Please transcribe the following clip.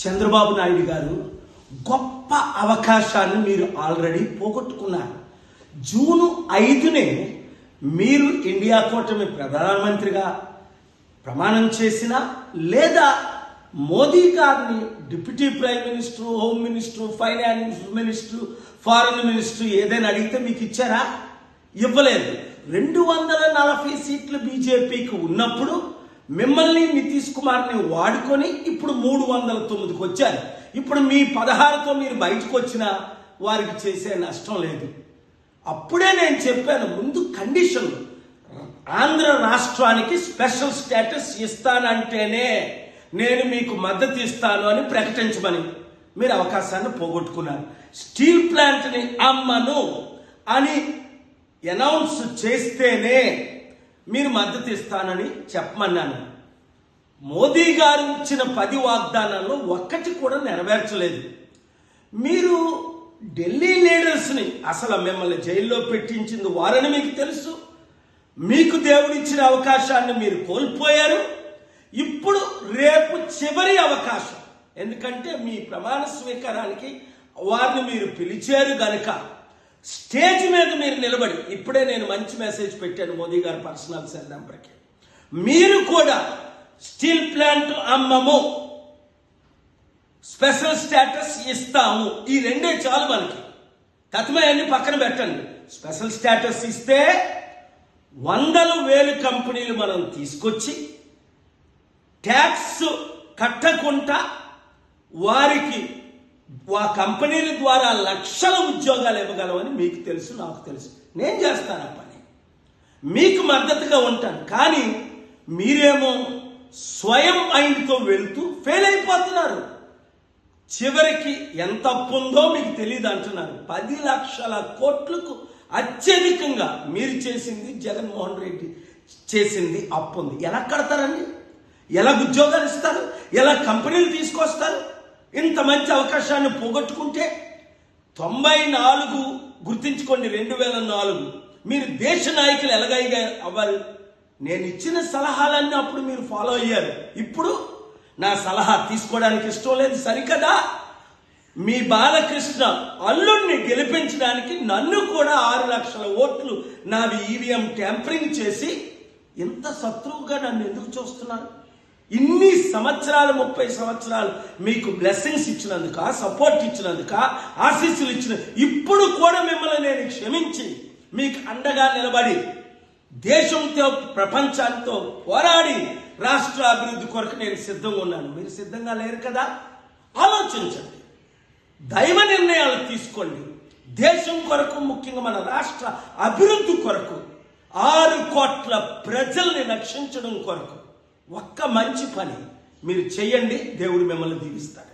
చంద్రబాబు నాయుడు గారు గొప్ప అవకాశాన్ని మీరు ఆల్రెడీ పోగొట్టుకున్నారు. జూన్ 5నే మీరు ఇండియా కూటమి ప్రధానమంత్రిగా ప్రమాణం చేసినా లేదా మోదీ గారిని deputy prime minister, home minister, finance minister, foreign minister ఏదైనా అడిగితే మీకు ఇచ్చారా? ఇవ్వలేదు. 240 సీట్లు బీజేపీకి ఉన్నప్పుడు మిమ్మల్ని నితీష్ కుమార్ని వాడుకొని ఇప్పుడు 309కి వచ్చారు. ఇప్పుడు మీ 16తో మీరు బయటకు వచ్చినా వారికి చేసే నష్టం లేదు. అప్పుడే నేను చెప్పాను, ముందు కండిషన్ ఆంధ్ర రాష్ట్రానికి స్పెషల్ స్టేటస్ ఇస్తానంటేనే నేను మీకు మద్దతు ఇస్తాను అని ప్రకటించమని. మీరు అవకాశాన్ని పోగొట్టుకున్నారు. స్టీల్ ప్లాంట్ని అమ్మను అని అనౌన్స్ చేస్తేనే మీరు మద్దతు ఇస్తానని చెప్పమన్నాను. మోదీ గారు ఇచ్చిన 10 వాగ్దానాల్లో ఒక్కటి కూడా నెరవేర్చలేదు. మీరు ఢిల్లీ లీడర్స్ని అసలు మిమ్మల్ని జైల్లో పెట్టించింది వారని మీకు తెలుసు. మీకు దేవుడిచ్చిన అవకాశాన్ని మీరు కోల్పోయారు. ఇప్పుడు రేపు చివరి అవకాశం, ఎందుకంటే మీ ప్రమాణ స్వీకారానికి వారిని మీరు పిలిచారు గనుక స్టేజ్ మీద మీరు నిలబడి, ఇప్పుడే నేను మంచి మెసేజ్ పెట్టాను మోదీ గారి పర్సనల్ సెల్ నెంబర్కి, మీరు కూడా స్టీల్ ప్లాంట్ అమ్మము, స్పెషల్ స్టేటస్ ఇస్తాము, ఈ రెండే చాలు మనకి. కథమయన్ని పక్కన పెట్టండి. స్పెషల్ స్టేటస్ ఇస్తే 100,000 కంపెనీలు మనం తీసుకొచ్చి ట్యాక్స్ కట్టకుండా వారికి ఆ కంపెనీల ద్వారా లక్షల ఉద్యోగాలు ఇవ్వగలమని మీకు తెలుసు, నాకు తెలుసు. నేను చేస్తాను ఆ పని, మీకు మద్దతుగా ఉంటాను. కానీ మీరేమో స్వయం మైండ్తో వెళుతూ ఫెయిల్ అయిపోతున్నారు. చివరికి ఎంత అప్పు ఉందో మీకు తెలియదు అంటున్నారు. 10 లక్షల కోట్లకు అత్యధికంగా మీరు చేసింది, జగన్మోహన్ రెడ్డి చేసింది అప్పు ఉంది. ఎలా కడతారండి? ఎలా ఉద్యోగాలు ఇస్తారు? ఎలా కంపెనీలు తీసుకొస్తారు? ఇంత మంచి అవకాశాన్ని పోగొట్టుకుంటే 94 గుర్తించుకోండి, 2004 మీరు దేశ నాయకులు ఎలాగైనా అవ్వాలి. నేను ఇచ్చిన సలహాలన్నీ అప్పుడు మీరు ఫాలో అయ్యారు. ఇప్పుడు నా సలహా తీసుకోవడానికి ఇష్టం లేదు, సరికదా? మీ బాలకృష్ణ అల్లుడిని గెలిపించడానికి నన్ను కూడా 6 లక్షల ఓట్లు నావి ఈవీఎం ట్యాంపరింగ్ చేసి ఇంత శత్రువుగా నన్ను ఎందుకు చూస్తున్నారు? ఇన్ని సంవత్సరాలు, 30 సంవత్సరాలు మీకు బ్లెస్సింగ్స్ ఇచ్చినందుక, సపోర్ట్ ఇచ్చినందుక, ఆశీస్సులు ఇచ్చిన, ఇప్పుడు కూడా మిమ్మల్ని నేను క్షమించి మీకు అండగా నిలబడి దేశంతో ప్రపంచాలతో పోరాడి రాష్ట్ర అభివృద్ధి కొరకు నేను సిద్ధంగా ఉన్నాను. మీరు సిద్ధంగా లేరు కదా? ఆలోచించండి, దైవ నిర్ణయాలు తీసుకోండి. దేశం కొరకు, ముఖ్యంగా మన రాష్ట్ర అభివృద్ధి కొరకు, 6 కోట్ల ప్రజల్ని రక్షించడం కొరకు ఒక్క మంచి పని మీరు చేయండి. దేవుడు మిమ్మల్ని దీవిస్తాడు.